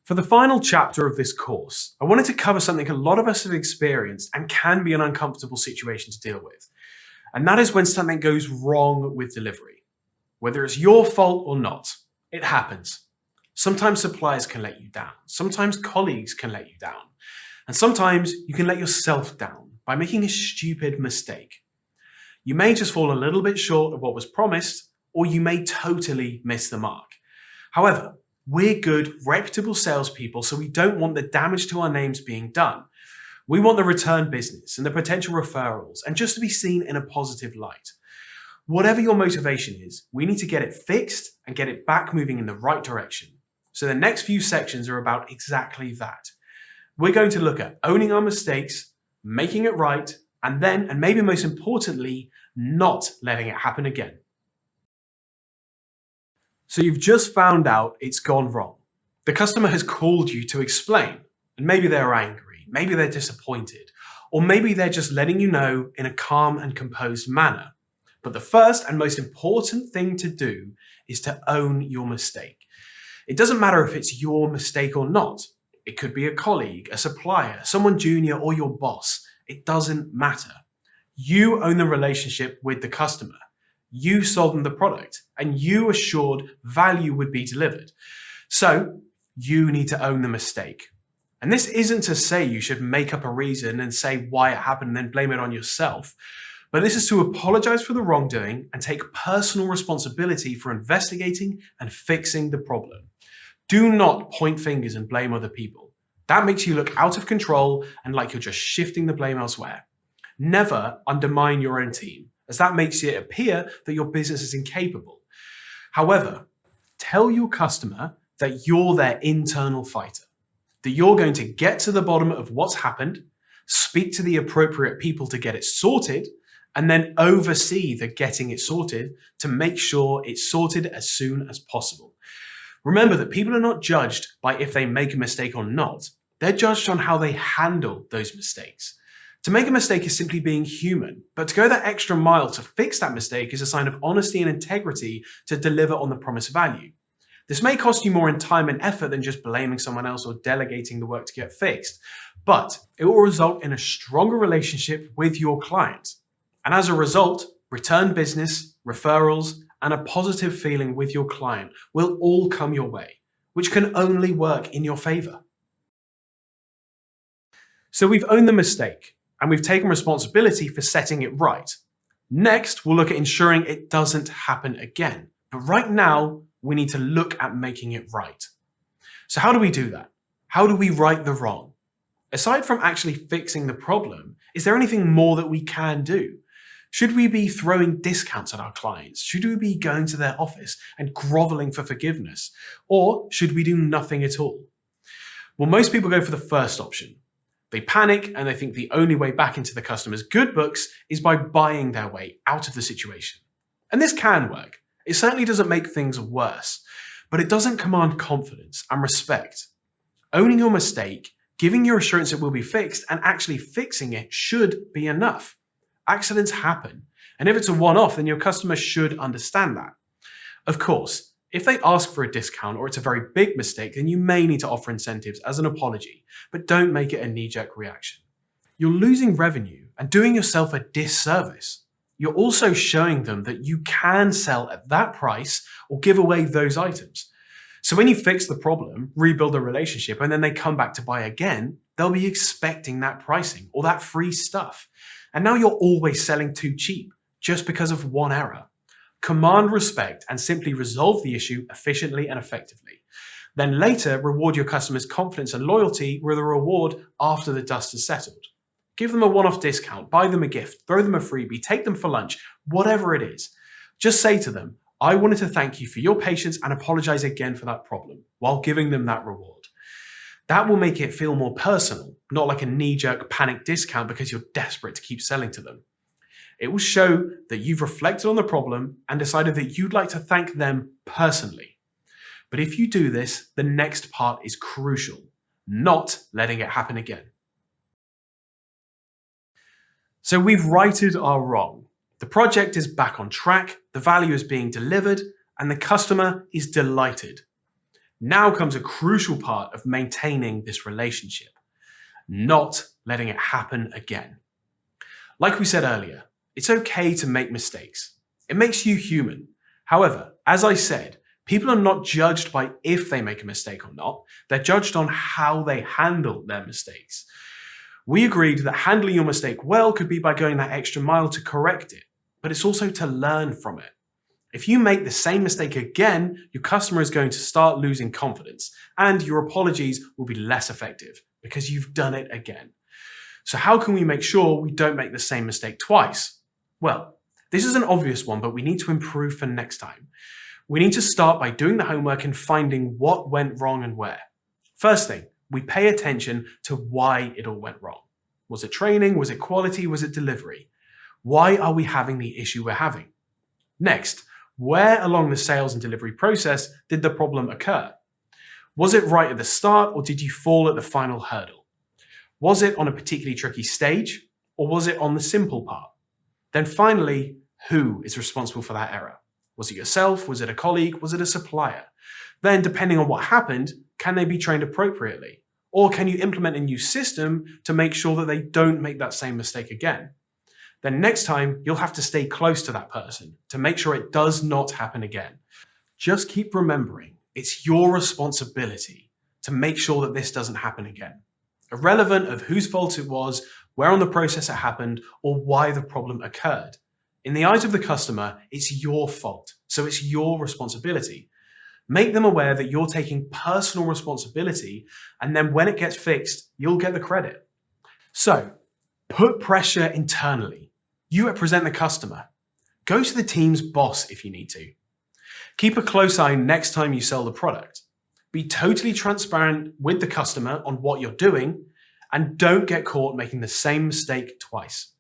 For the final chapter of this course, I wanted to cover something a lot of us have experienced and can be an uncomfortable situation to deal with. And that is when something goes wrong with delivery. Whether it's your fault or not, it happens. Sometimes suppliers can let you down. Sometimes colleagues can let you down. And sometimes you can let yourself down by making a stupid mistake. You may just fall a little bit short of what was promised, or you may totally miss the mark. However, we're good, reputable salespeople, so we don't want the damage to our names being done. We want the return business and the potential referrals, and just to be seen in a positive light. Whatever your motivation is, we need to get it fixed and get it back moving in the right direction. So the next few sections are about exactly that. We're going to look at owning our mistakes, making it right, and then, and maybe most importantly, not letting it happen again. So you've just found out it's gone wrong. The customer has called you to explain, and maybe they're angry, maybe they're disappointed, or maybe they're just letting you know in a calm and composed manner. But the first and most important thing to do is to own your mistake. It doesn't matter if it's your mistake or not. It could be a colleague, a supplier, someone junior, or your boss. It doesn't matter. You own the relationship with the customer. You sold them the product and you assured value would be delivered. So you need to own the mistake. And this isn't to say you should make up a reason and say why it happened and then blame it on yourself. But this is to apologize for the wrongdoing and take personal responsibility for investigating and fixing the problem. Do not point fingers and blame other people. That makes you look out of control and like you're just shifting the blame elsewhere. Never undermine your own team, as that makes it appear that your business is incapable. However, tell your customer that you're their internal fighter, that you're going to get to the bottom of what's happened, speak to the appropriate people to get it sorted, and then oversee the getting it sorted to make sure it's sorted as soon as possible. Remember that people are not judged by if they make a mistake or not. They're judged on how they handle those mistakes. To make a mistake is simply being human, but to go that extra mile to fix that mistake is a sign of honesty and integrity to deliver on the promised value. This may cost you more in time and effort than just blaming someone else or delegating the work to get fixed, but it will result in a stronger relationship with your client. And as a result, return business, referrals, and a positive feeling with your client will all come your way, which can only work in your favor. So we've owned the mistake, and we've taken responsibility for setting it right. Next, we'll look at ensuring it doesn't happen again. But right now, we need to look at making it right. So how do we do that? How do we right the wrong? Aside from actually fixing the problem, is there anything more that we can do? Should we be throwing discounts at our clients? Should we be going to their office and groveling for forgiveness? Or should we do nothing at all? Well, most people go for the first option. They panic and they think the only way back into the customer's good books is by buying their way out of the situation. And this can work. It certainly doesn't make things worse, but it doesn't command confidence and respect. Owning your mistake, giving your assurance it will be fixed, and actually fixing it should be enough. Accidents happen, and if it's a one-off, then your customer should understand that. Of course, if they ask for a discount or it's a very big mistake, then you may need to offer incentives as an apology, but don't make it a knee-jerk reaction. You're losing revenue and doing yourself a disservice. You're also showing them that you can sell at that price or give away those items. So when you fix the problem, rebuild the relationship, and then they come back to buy again, they'll be expecting that pricing or that free stuff. And now you're always selling too cheap just because of one error. Command respect and simply resolve the issue efficiently and effectively. Then later, reward your customers' confidence and loyalty with a reward after the dust has settled. Give them a one-off discount, buy them a gift, throw them a freebie, take them for lunch, whatever it is. Just say to them, I wanted to thank you for your patience and apologize again for that problem, while giving them that reward. That will make it feel more personal, not like a knee-jerk panic discount because you're desperate to keep selling to them. It will show that you've reflected on the problem and decided that you'd like to thank them personally. But if you do this, the next part is crucial, not letting it happen again. So we've righted our wrong. The project is back on track, the value is being delivered, and the customer is delighted. Now comes a crucial part of maintaining this relationship, not letting it happen again. Like we said earlier, it's okay to make mistakes. It makes you human. However, as I said, people are not judged by if they make a mistake or not. They're judged on how they handle their mistakes. We agreed that handling your mistake well could be by going that extra mile to correct it, but it's also to learn from it. If you make the same mistake again, your customer is going to start losing confidence, and your apologies will be less effective because you've done it again. So how can we make sure we don't make the same mistake twice? Well, this is an obvious one, but we need to improve for next time. We need to start by doing the homework and finding what went wrong and where. First thing, we pay attention to why it all went wrong. Was it training? Was it quality? Was it delivery? Why are we having the issue we're having? Next, where along the sales and delivery process did the problem occur? Was it right at the start, or did you fall at the final hurdle? Was it on a particularly tricky stage, or was it on the simple part? Then finally, who is responsible for that error? Was it yourself? Was it a colleague? Was it a supplier? Then, depending on what happened, can they be trained appropriately? Or can you implement a new system to make sure that they don't make that same mistake again? Then next time, you'll have to stay close to that person to make sure it does not happen again. Just keep remembering, it's your responsibility to make sure that this doesn't happen again. Irrelevant of whose fault it was, where on the process it happened, or why the problem occurred. In the eyes of the customer, it's your fault, so it's your responsibility. Make them aware that you're taking personal responsibility, and then when it gets fixed, you'll get the credit. So, put pressure internally. You represent the customer. Go to the team's boss if you need to. Keep a close eye next time you sell the product. Be totally transparent with the customer on what you're doing, and don't get caught making the same mistake twice.